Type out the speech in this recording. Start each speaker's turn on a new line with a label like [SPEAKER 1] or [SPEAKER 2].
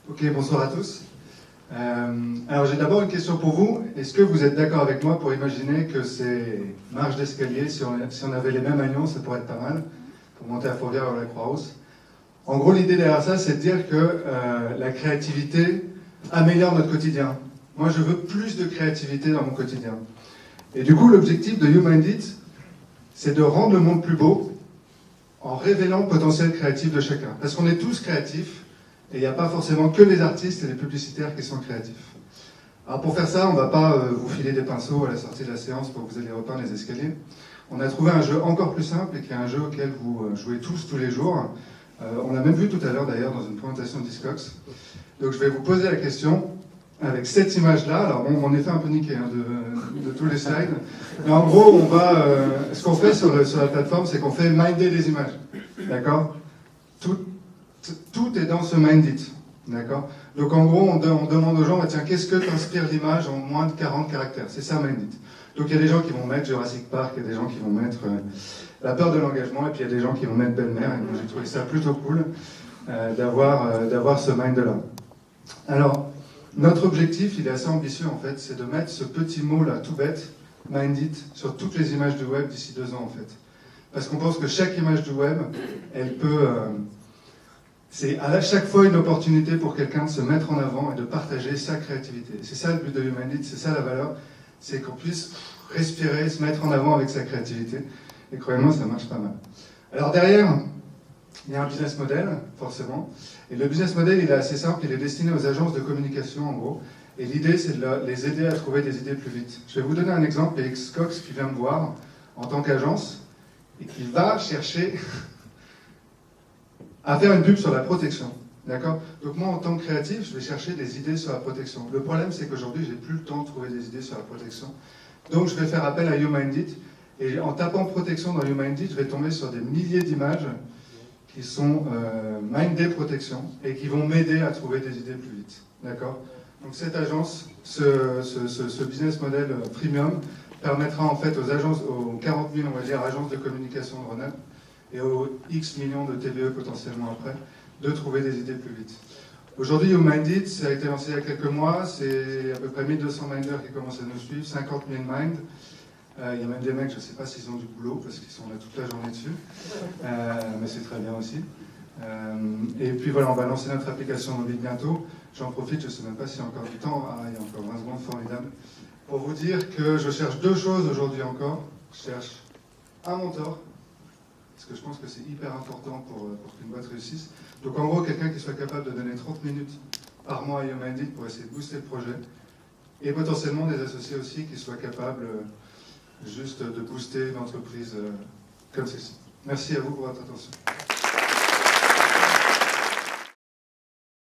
[SPEAKER 1] Ok, bonsoir à tous. Alors j'ai d'abord une question pour vous. Est-ce que vous êtes d'accord avec moi pour imaginer que ces marches d'escalier, si on avait les mêmes à Lyon, ça pourrait être pas mal, pour monter à Fourvière ou à la Croix-Rousse? En gros, l'idée derrière ça, c'est de dire que la créativité améliore notre quotidien. Moi, je veux plus de créativité dans mon quotidien. Et du coup, l'objectif de YouMindIt, c'est de rendre le monde plus beau en révélant le potentiel créatif de chacun. Parce qu'on est tous créatifs, et il n'y a pas forcément que les artistes et les publicitaires qui sont créatifs. Alors pour faire ça, on ne va pas vous filer des pinceaux à la sortie de la séance pour que vous ayez repeindre les escaliers. On a trouvé un jeu encore plus simple et qui est un jeu auquel vous jouez tous les jours. On l'a même vu tout à l'heure d'ailleurs dans une présentation de Discogs. Donc je vais vous poser la question avec cette image-là. Alors bon, on est fait un peu niqué de tous les slides. Mais en gros, ce qu'on fait sur la plateforme, c'est qu'on fait minder les images. D'accord ? Tout est dans ce MindIt, d'accord? Donc en gros, on demande aux gens, tiens, qu'est-ce que t'inspire l'image en moins de 40 caractères? C'est ça MindIt. Donc il y a des gens qui vont mettre Jurassic Park, il y a des gens qui vont mettre La peur de l'engagement, et puis il y a des gens qui vont mettre Belle-Mère, et moi j'ai trouvé ça plutôt cool d'avoir ce mind-là. Alors, notre objectif, il est assez ambitieux en fait, c'est de mettre ce petit mot-là, tout bête, MindIt, sur toutes les images du web d'ici 2 ans en fait. Parce qu'on pense que chaque image du web, elle peut... c'est à chaque fois une opportunité pour quelqu'un de se mettre en avant et de partager sa créativité. C'est ça le but de YouMindIt, c'est ça la valeur, c'est qu'on puisse respirer, se mettre en avant avec sa créativité. Et croyez-moi, ça marche pas mal. Alors derrière, il y a un business model, forcément. Et le business model, il est assez simple, il est destiné aux agences de communication, en gros. Et l'idée, c'est de les aider à trouver des idées plus vite. Je vais vous donner un exemple, il y a Xcox qui vient me voir en tant qu'agence et qui va chercher... à faire une pub sur la protection. D'accord? Donc moi, en tant que créatif, je vais chercher des idées sur la protection. Le problème, c'est qu'aujourd'hui, j'ai plus le temps de trouver des idées sur la protection. Donc je vais faire appel à YouMindIt. Et en tapant protection dans YouMindIt, je vais tomber sur des milliers d'images qui sont mindées protection et qui vont m'aider à trouver des idées plus vite. D'accord? Donc cette agence, ce business model premium, permettra en fait aux agences, aux 40 000, on va dire, agences de communication de Rhône-Alpes, et aux X millions de TVE potentiellement après, de trouver des idées plus vite. Aujourd'hui, YouMindIt, ça a été lancé il y a quelques mois, c'est à peu près 1200 minders qui commencent à nous suivre, 50 000 minds. Il y a même des mecs, je ne sais pas s'ils ont du boulot, parce qu'ils sont là toute la journée dessus, mais c'est très bien aussi. Et puis voilà, on va lancer notre application mobile bientôt. J'en profite, je ne sais même pas s'il y a encore du temps, il y a encore 20 secondes, formidable, pour vous dire que je cherche 2 choses aujourd'hui encore. Je cherche un mentor, parce que je pense que c'est hyper important pour qu'une boîte réussisse. Donc en gros, quelqu'un qui soit capable de donner 30 minutes par mois à YouMindIt pour essayer de booster le projet, et potentiellement des associés aussi qui soient capables juste de booster une entreprise comme celle-ci. Merci à vous pour votre attention.